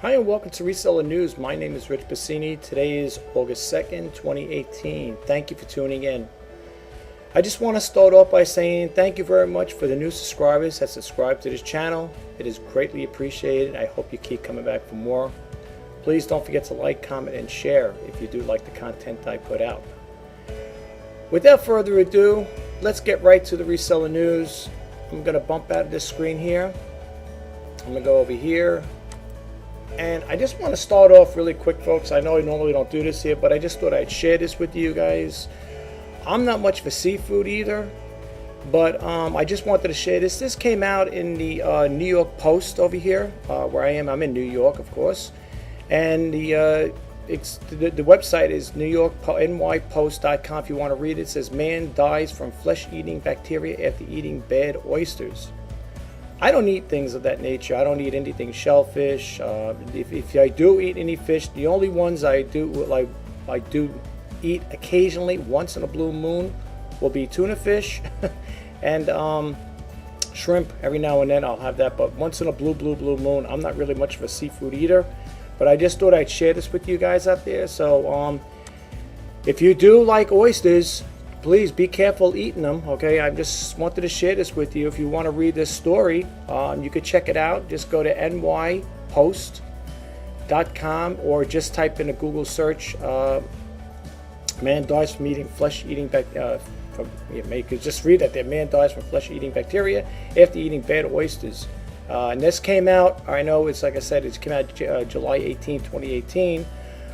Hi and welcome to Reseller News. My name is Rich Bassini. Today is August 2nd, 2018. Thank you for tuning in. I just want to start off by saying thank you very much for the new subscribers that subscribe to this channel. It is greatly appreciated. I hope you keep coming back for more. Please don't forget to like, comment, and share if you do like the content I put out. Without further ado, let's get right to the Reseller News. I'm going to bump out of this screen here. I'm going to go over here. And I just want to start off really quick, folks. I know I normally don't do this here, but I just thought I'd share this with you guys. I'm not much for seafood either, but I just wanted to share this. This came out in the New York Post over here, where I am. I'm in New York, of course. And the website is nypost.com if you want to read it. It says, man dies from flesh-eating bacteria after eating bad oysters. I don't eat things of that nature. I don't eat anything shellfish. If I do eat any fish, the only ones I do eat occasionally, once in a blue moon, will be tuna fish and shrimp. Every now and then I'll have that, but once in a blue moon, I'm not really much of a seafood eater. But I just thought I'd share this with you guys out there. So if you do like oysters, please be careful eating them, okay? I just wanted to share this with you. If you want to read this story, you could check it out. Just go to nypost.com or just type in a Google search, man dies from eating flesh-eating bacteria. Just read that there, man dies from flesh-eating bacteria after eating bad oysters. And this came out, I know it's like I said, it came out July 18, 2018.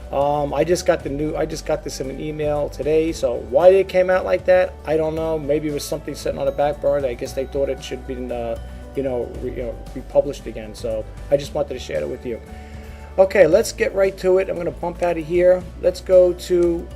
I just got this in an email today. So why it came out like that, I don't know. Maybe it was something sitting on the back burner. I guess they thought it should be, republished again. So I just wanted to share it with you. Okay, let's get right to it. I'm going to bump out of here. Let's go to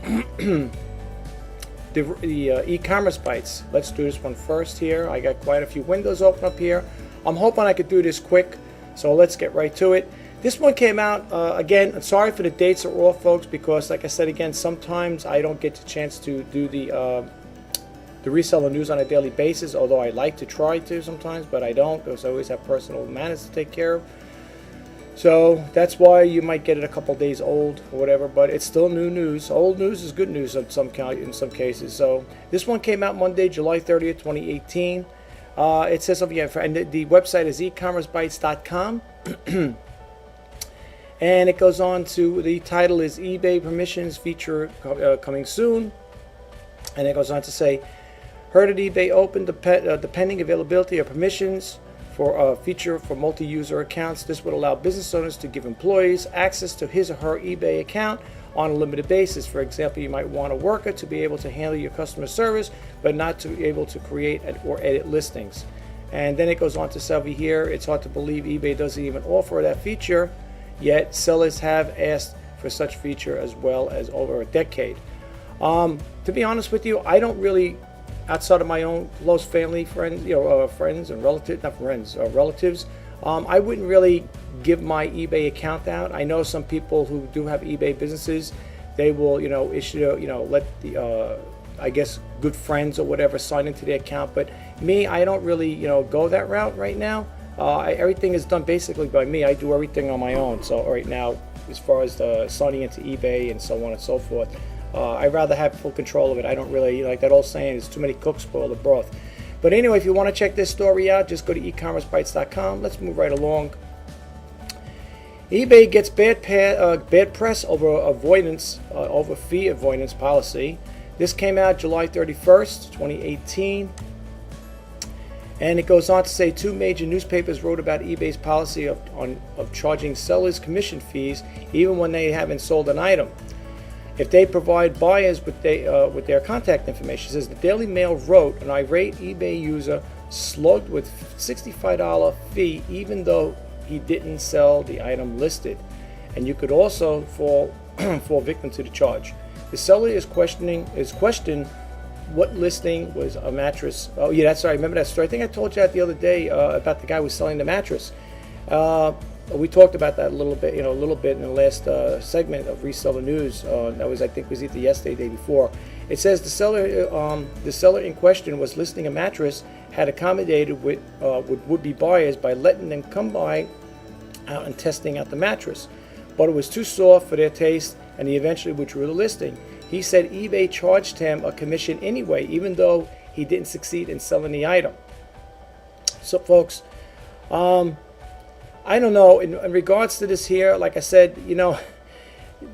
the e-commerce bites. Let's do this one first here. I got quite a few windows open up here. I'm hoping I could do this quick. So let's get right to it. This one came out, again, I'm sorry for the dates are off, folks, because like I said again, sometimes I don't get the chance to do the reseller news on a daily basis, although I like to try to sometimes, but I don't, because I always have personal matters to take care of. So that's why you might get it a couple days old or whatever, but it's still new news. Old news is good news in some cases. So this one came out Monday, July 30th, 2018. It says over here, and the website is ecommercebytes.com. And it goes on to, the title is eBay permissions feature coming soon. And it goes on to say, heard at eBay open the pending availability of permissions for a feature for multi-user accounts. This would allow business owners to give employees access to his or her eBay account on a limited basis. For example, you might want a worker to be able to handle your customer service, but not to be able to create or edit listings. And then it goes on to say over here, it's hard to believe eBay doesn't even offer that feature. Yet sellers have asked for such feature as well as over a decade. To be honest with you, I don't really, outside of my own close family, friends, friends and relatives, not friends, relatives, I wouldn't really give my eBay account out. I know some people who do have eBay businesses, they will, issue, let the, I guess, good friends or whatever sign into their account. But me, I don't really, go that route right now. Everything is done basically by me. I do everything on my own. So right now, as far as signing into eBay and so on and so forth, I'd rather have full control of it. I don't really, like that old saying, it's too many cooks spoil the broth. But anyway, if you want to check this story out, just go to ecommercebytes.com. Let's move right along. eBay gets bad press over fee avoidance policy. This came out July 31st, 2018. And it goes on to say, two major newspapers wrote about eBay's policy of charging sellers commission fees even when they haven't sold an item, if they provide buyers with their contact information. It says the Daily Mail wrote, an irate eBay user slugged with $65 fee even though he didn't sell the item listed, and you could also fall victim to the charge. The seller is questioned what listing was a mattress. Oh yeah, that's right. I remember that story. I think I told you that the other day about the guy who was selling the mattress. We talked about that a little bit in the last segment of Reseller News. That was, I think, was either yesterday, the day before. It says the seller in question was listing a mattress, had accommodated with would-be buyers by letting them come by out and testing out the mattress, but it was too soft for their taste, and he eventually withdrew the listing. He said eBay charged him a commission anyway, even though he didn't succeed in selling the item. So, folks, I don't know. In regards to this here, like I said,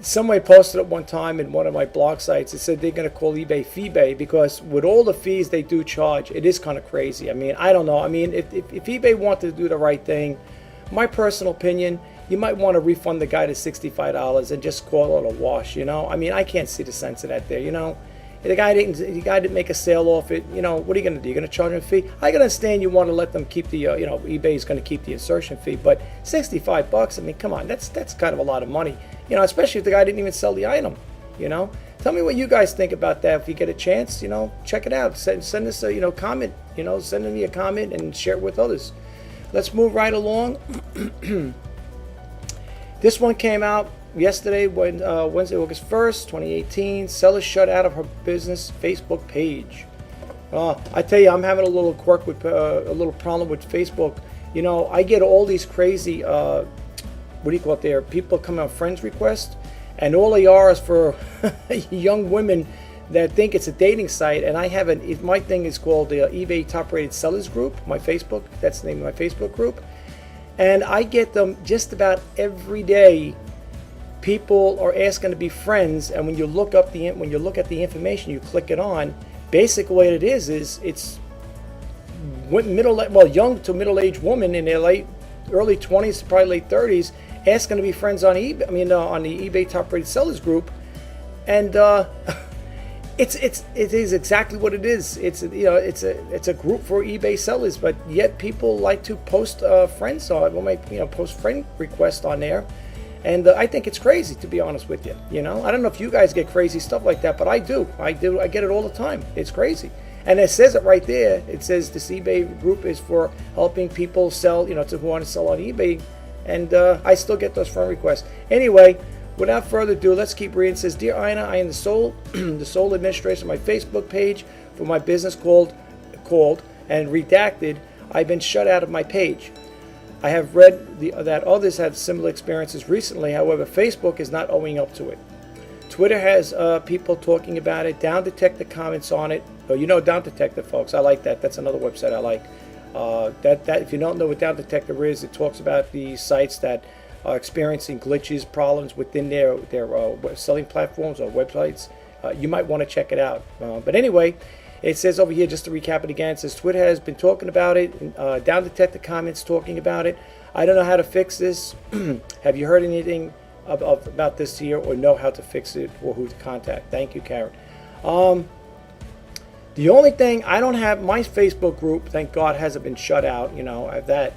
somebody posted it one time in one of my blog sites. It said they're going to call eBay Feebay, because with all the fees they do charge, it is kind of crazy. I mean, I don't know. I mean, if eBay wanted to do the right thing, my personal opinion, you might want to refund the guy the $65 and just call it a wash. I mean, I can't see the sense of that there. The guy didn't make a sale off it. What are you going to do? You're going to charge him a fee? I can understand you want to let them keep the, eBay's going to keep the insertion fee, but $65, I mean, come on, that's kind of a lot of money. Especially if the guy didn't even sell the item. Tell me what you guys think about that. If you get a chance, check it out. Send us a, comment. Send me a comment and share it with others. Let's move right along. This one came out yesterday, Wednesday, August 1st, 2018. Seller shut out of her business Facebook page. I tell you, I'm having a little quirk with a little problem with Facebook. I get all these crazy, what do you call it there? People come on friends request, and all they are is for young women that think it's a dating site. And I have my thing is called the eBay Top Rated Sellers Group, my Facebook. That's the name of my Facebook group. And I get them just about every day. People are asking to be friends, and when you look at the information, you click it on. Basically, what it is it's young to middle-aged women in their early 20s to probably late 30s asking to be friends on eBay. On the eBay Top Rated Sellers Group, and it is exactly what it is. It's a group for eBay sellers, but yet people like to post friends on. Post friend requests on there. And I think it's crazy, to be honest with you. I don't know if you guys get crazy stuff like that, but I do. I get it all the time. It's crazy. And it says it right there. It says this eBay group is for helping people sell, to who want to sell on eBay. And I still get those friend requests. Anyway, without further ado, let's keep reading. It says, Dear Ina, I am the sole administrator of my Facebook page for my business called and redacted. I've been shut out of my page. I have read that others have similar experiences recently. However, Facebook is not owing up to it. Twitter has people talking about it. Down Detector comments on it. Oh, Down Detector, folks. I like that. That's another website I like. That if you don't know what Down Detector is, it talks about the sites that are experiencing glitches, problems within their selling platforms or websites. You might want to check it out. But anyway, it says over here, just to recap it again, it says Twitter has been talking about it. Down Detector comments talking about it. I don't know how to fix this. Have you heard anything about this here, or know how to fix it, or who to contact? Thank you, Karen. The only thing, I don't have my Facebook group, thank God, hasn't been shut out. I have that.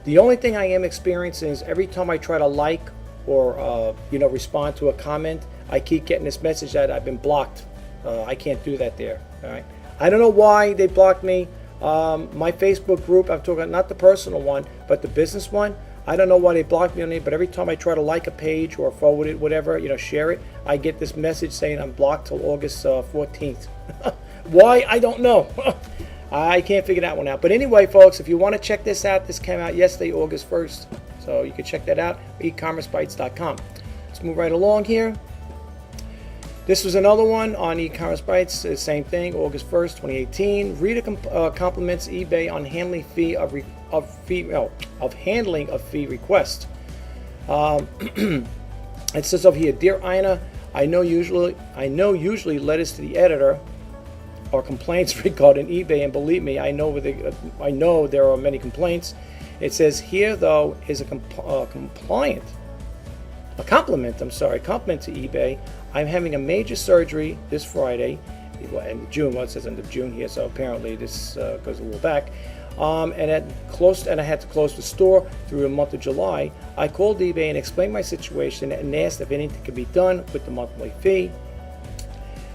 The only thing I am experiencing is every time I try to like or respond to a comment, I keep getting this message that I've been blocked. I can't do that there. All right. I don't know why they blocked me. My Facebook group, I'm talking not the personal one, but the business one. I don't know why they blocked me on it, but every time I try to like a page or forward it, whatever, share it, I get this message saying I'm blocked till August 14th. Why? I don't know. I can't figure that one out. But anyway, folks, if you want to check this out, this came out yesterday, August 1st. So you can check that out, ecommercebytes.com. Let's move right along here. This was another one on e-commerce bytes. Same thing, August 1st, 2018. Rita compliments eBay on handling handling a fee request. It says over here, Dear Ina, I know usually letters to the editor are complaints regarding eBay, and believe me, I know there are many complaints. It says here though is a compliment to eBay. I'm having a major surgery this Friday, in June. Well, it says end of June here, so apparently this goes a little back. And I had to close the store through the month of July. I called eBay and explained my situation and asked if anything could be done with the monthly fee.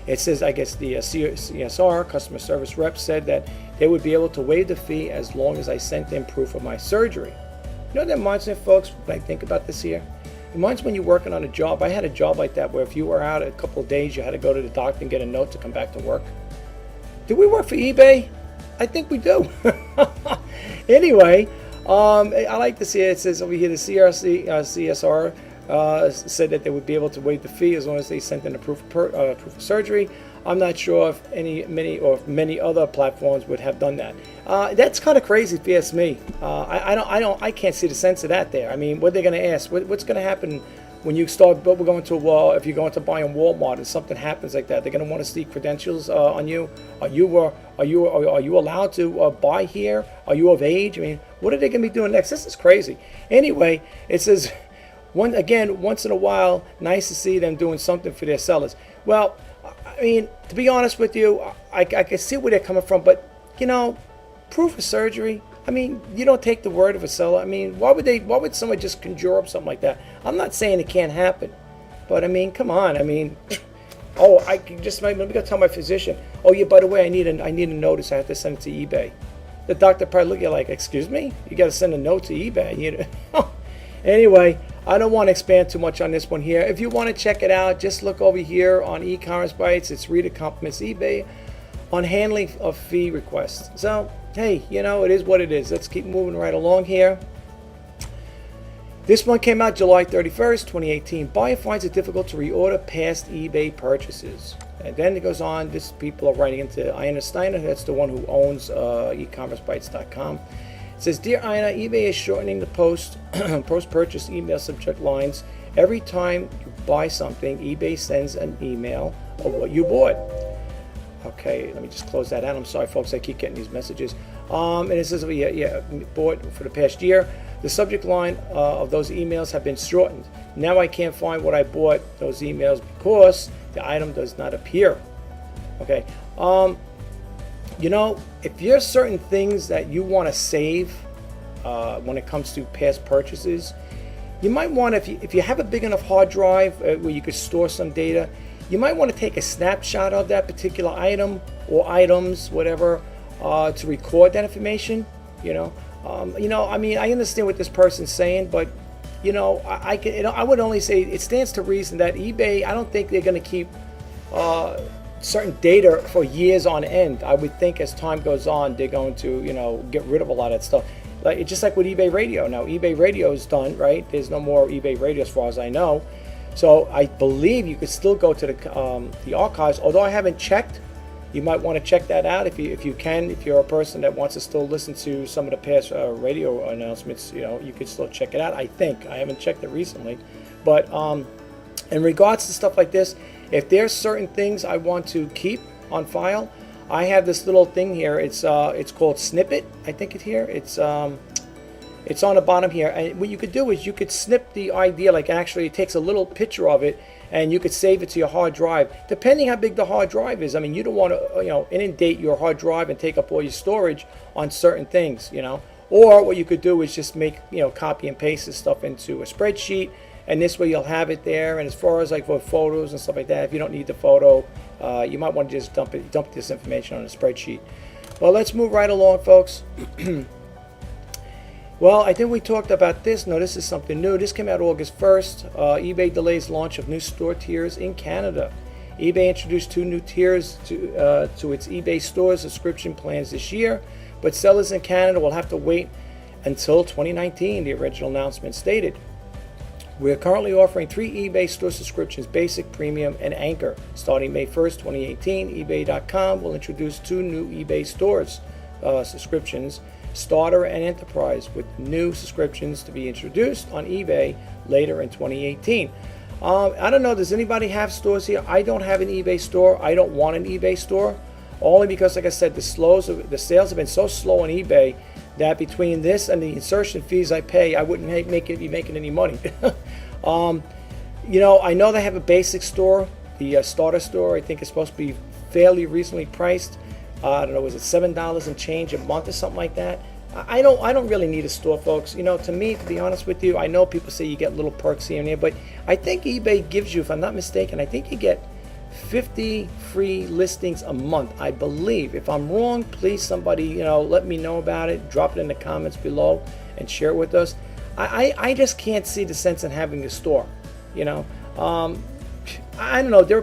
It says, I guess the CSR, customer service rep, said that they would be able to waive the fee as long as I sent them proof of my surgery. You know what that reminds me of, folks, when I think about this here? It reminds me when you're working on a job. I had a job like that where if you were out a couple of days, you had to go to the doctor and get a note to come back to work. Do we work for eBay? I think we do. Anyway, I like to see it. It says over here the CSR said that they would be able to waive the fee as long as they sent in a proof of surgery. I'm not sure if many other platforms would have done that. That's kind of crazy if you ask me. I can't see the sense of that there. I mean, what are they going to ask? What's going to happen when you start going to a wall? If you're going to buy on Walmart and something happens like that, they're going to want to see credentials on you. Are you allowed to buy here? Are you of age? I mean, what are they going to be doing next? This is crazy. Anyway, it says once in a while, nice to see them doing something for their sellers. Well, I mean, to be honest with you, I can see where they're coming from, but proof of surgery. I mean, you don't take the word of a seller. I mean, why would someone just conjure up something like that? I'm not saying it can't happen, but I mean, come on. I mean, let me go tell my physician. Oh yeah, by the way, I need a notice. I have to send it to eBay. The doctor probably look at you like, excuse me, you got to send a note to eBay. Anyway, I don't want to expand too much on this one here. If you want to check it out, just look over here on e-commerce bites. It's Reader Compliments eBay on handling of fee requests. So hey, it is what it is. Let's keep moving right along here. This one came out July 31st, 2018. Buyer finds it difficult to reorder past eBay purchases. And then it goes on. This people are writing into Ina Steiner. That's the one who owns ecommercebites.com. It says, Dear Ina, eBay is shortening the post-purchase email subject lines. Every time you buy something, eBay sends an email of what you bought. Okay, let me just close that out. I'm sorry, folks, I keep getting these messages. And it says, bought for the past year. The subject line of those emails have been shortened. Now I can't find what I bought those emails because the item does not appear. Okay. If there's certain things that you want to save when it comes to past purchases, you might want, if you have a big enough hard drive where you could store some data, you might want to take a snapshot of that particular item or items, whatever, to record that information. I mean, I understand what this person's saying, but I would only say it stands to reason that eBay, I don't think they're going to keep certain data for years on end. I would think as time goes on, they're going to, get rid of a lot of that stuff. Just like with eBay Radio. Now, eBay Radio is done, right? There's no more eBay Radio as far as I know. So I believe you could still go to the archives. Although I haven't checked, you might want to check that out if you can. If you're a person that wants to still listen to some of the past radio announcements, you could still check it out. I think I haven't checked it recently, but in regards to stuff like this, if there's certain things I want to keep on file, I have this little thing here. It's called Snippet. I think it's on the bottom here, and what you could do is you could snip the idea, like actually it takes a little picture of it, and you could save it to your hard drive, depending how big the hard drive is. I mean, you don't want to inundate your hard drive and take up all your storage on certain things, or what you could do is just make copy and paste this stuff into a spreadsheet, and this way you'll have it there. And as far as like for photos and stuff like that, if you don't need the photo, you might want to just dump this information on a spreadsheet. Well, let's move right along, folks. Well, I think we talked about this. No, this is something new. This came out August 1st. eBay delays launch of new store tiers in Canada. eBay introduced 2 new tiers to its eBay store subscription plans this year, but sellers in Canada will have to wait until 2019, the original announcement stated. We are currently offering 3 eBay store subscriptions, Basic, Premium, and Anchor. Starting May 1st, 2018, eBay.com will introduce 2 new eBay stores subscriptions, Starter and Enterprise, with new subscriptions to be introduced on eBay later in 2018. I don't know, does anybody have stores here? I don't have an eBay store. I don't want an eBay store, only because, like I said, the sales have been so slow on eBay that between this and the insertion fees I pay, I wouldn't be making any money. I know they have a basic store, the starter store. I think it's supposed to be fairly reasonably priced. I don't know, is it $7 and change a month or something like that? I don't really need a store, folks. To me, to be honest with you, I know people say you get little perks here and there, but I think eBay gives you, if I'm not mistaken, I think you get 50 free listings a month, I believe. If I'm wrong, please somebody, let me know about it. Drop it in the comments below and share it with us. I just can't see the sense in having a store, I don't know. There are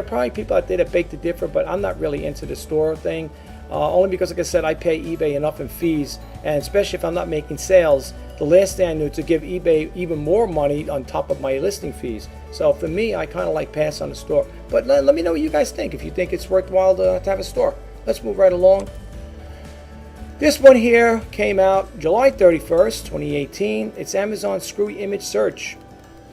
probably people out there that beg to differ, but I'm not really into the store thing. only because, like I said, I pay eBay enough in fees, and especially if I'm not making sales, the last thing I knew to give eBay even more money on top of my listing fees. So for me, I kind of like pass on the store. But let me know what you guys think, if you think it's worthwhile to have a store. Let's move right along. This one here came out July 31st, 2018. It's Amazon Screwy Image Search.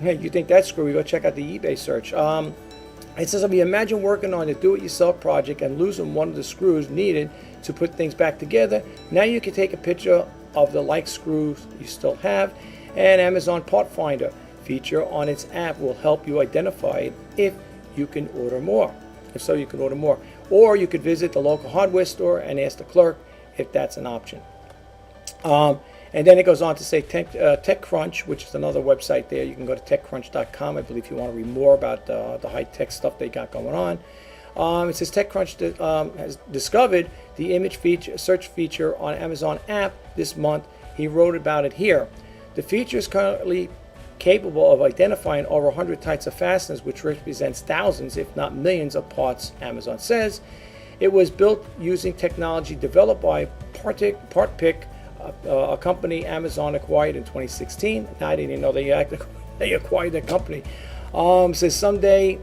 Hey, you think that's screwy? Go check out the eBay search. It says, if you imagine working on a do-it-yourself project and losing one of the screws needed to put things back together, now you can take a picture of the like screws you still have, and Amazon Part Finder feature on its app will help you identify it if you can order more. If so, you can order more. Or you could visit the local hardware store and ask the clerk if that's an option. And then it goes on to say TechCrunch, which is another website there. You can go to techcrunch.com, I believe, if you want to read more about the high-tech stuff they got going on. It says TechCrunch has discovered the image search feature on Amazon app this month. He wrote about it here. The feature is currently capable of identifying over 100 types of fasteners, which represents thousands, if not millions, of parts, Amazon says. It was built using technology developed by PartPick, a company Amazon acquired in 2016. I didn't even know they acquired that company. Says someday,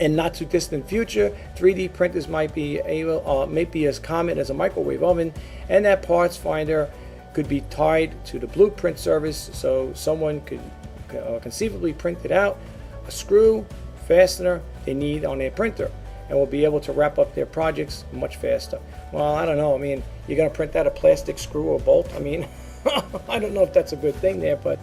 in not too distant future, 3D printers might be as common as a microwave oven, and that parts finder could be tied to the blueprint service, so someone could conceivably print it out, a screw, fastener they need on their printer, and will be able to wrap up their projects much faster. Well, I don't know. I mean, you're going to print out a plastic screw or bolt? I mean, I don't know if that's a good thing there, but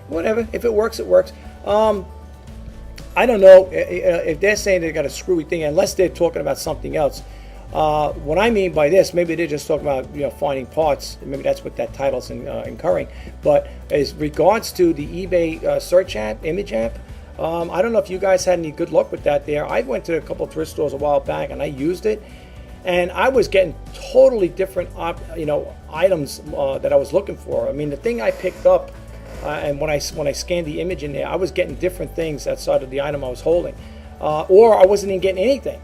whatever. If it works, it works. I don't know if they're saying they got a screwy thing, unless they're talking about something else. What I mean by this, maybe they're just talking about finding parts. Maybe that's what that title's incurring. But as regards to the eBay search app, image app, I don't know if you guys had any good luck with that there. I went to a couple of thrift stores a while back and I used it, and I was getting totally different items that I was looking for. I mean, the thing I picked up, and when I scanned the image in there, I was getting different things outside of the item I was holding, or I wasn't even getting anything.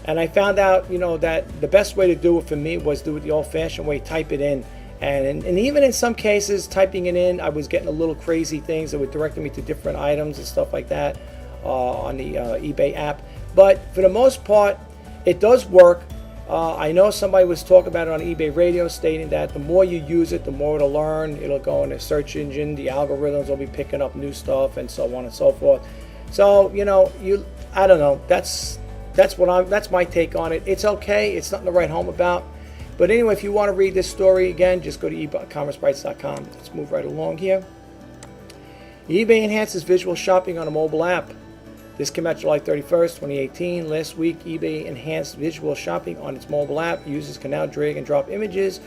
And I found out, that the best way to do it for me was do it the old-fashioned way, type it in. And even in some cases, typing it in, I was getting a little crazy things that were directing me to different items and stuff like that on the eBay app. But for the most part, it does work. I know somebody was talking about it on eBay Radio, stating that the more you use it, the more it'll learn. It'll go in the search engine. The algorithms will be picking up new stuff and so on and so forth. So, I don't know. That's my take on it. It's okay. It's nothing to write home about. But anyway, if you want to read this story again, just go to ecommercebytes.com. Let's move right along here. eBay enhances visual shopping on a mobile app. This came out July 31st, 2018. Last week, eBay enhanced visual shopping on its mobile app. Users can now drag and drop images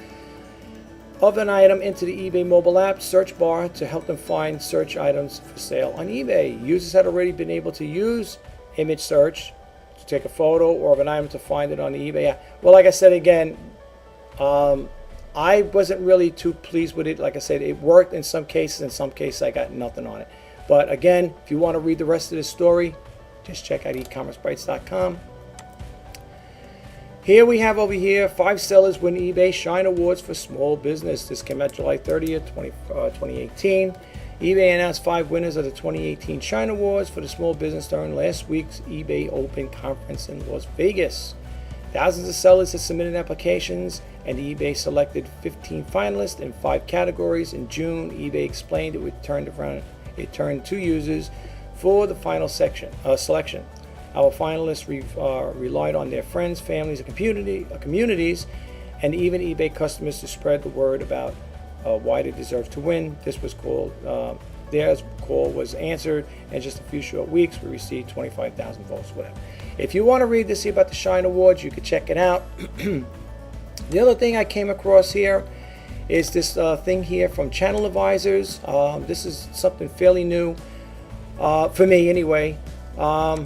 of an item into the eBay mobile app search bar to help them find search items for sale on eBay. Users had already been able to use image search to take a photo or of an item to find it on the eBay app. Well, like I said again, I wasn't really too pleased with it. Like I said, it worked in some cases. In some cases, I got nothing on it. But again, if you want to read the rest of this story, just check out ecommercebytes.com. Here we have over here, 5 sellers win eBay Shine Awards for small business. This came out July 30th, 2018. eBay announced 5 winners of the 2018 Shine Awards for the small business during last week's eBay Open Conference in Las Vegas. Thousands of sellers have submitted applications, and eBay selected 15 finalists in 5 categories. In June, eBay explained it turned 2 users for the final selection. Our finalists relied on their friends, families, and communities, and even eBay customers to spread the word about why they deserve to win. This was called. Their call was answered, and in just a few short weeks, we received 25,000 votes. Whatever. If you want to read this about the Shine Awards, you can check it out. The other thing I came across here is this thing here from Channel Advisors. This is something fairly new for me, anyway. I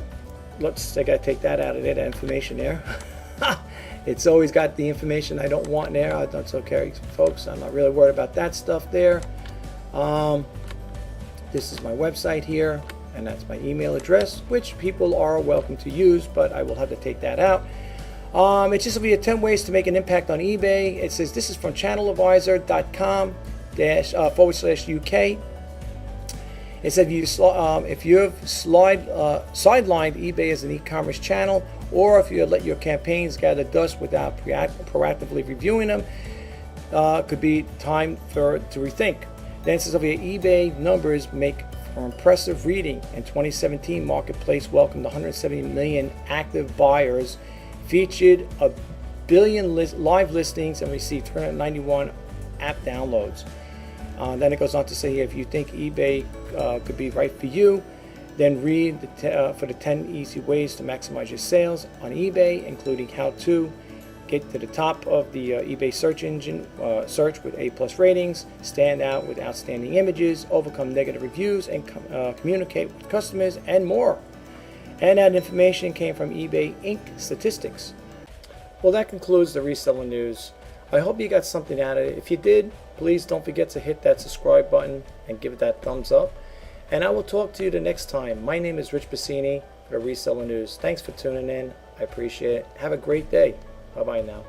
gotta take that out of there, that information there. It's always got the information I don't want in there. That's okay, folks. I'm not really worried about that stuff there. This is my website here, and that's my email address, which people are welcome to use, but I will have to take that out. It's just over here 10 ways to make an impact on eBay. It says this is from channeladvisor.com /UK. It said if you have sidelined eBay as an e-commerce channel, or if you let your campaigns gather dust without proactively reviewing them, could be time to rethink. Then it says over here, eBay numbers make for impressive reading. In 2017, Marketplace welcomed 170 million active buyers, featured a billion live listings, and received 391 app downloads. Then it goes on to say here, if you think eBay could be right for you, then read for the 10 easy ways to maximize your sales on eBay, including how to get to the top of the eBay search engine search with A+ ratings, stand out with outstanding images, overcome negative reviews, and communicate with customers, and more. And that information came from eBay Inc. statistics. Well, that concludes the reseller news. I hope you got something out of it. If you did, please don't forget to hit that subscribe button and give it that thumbs up. And I will talk to you the next time. My name is Rich Bassini for the Reseller News. Thanks for tuning in. I appreciate it. Have a great day. Bye-bye now.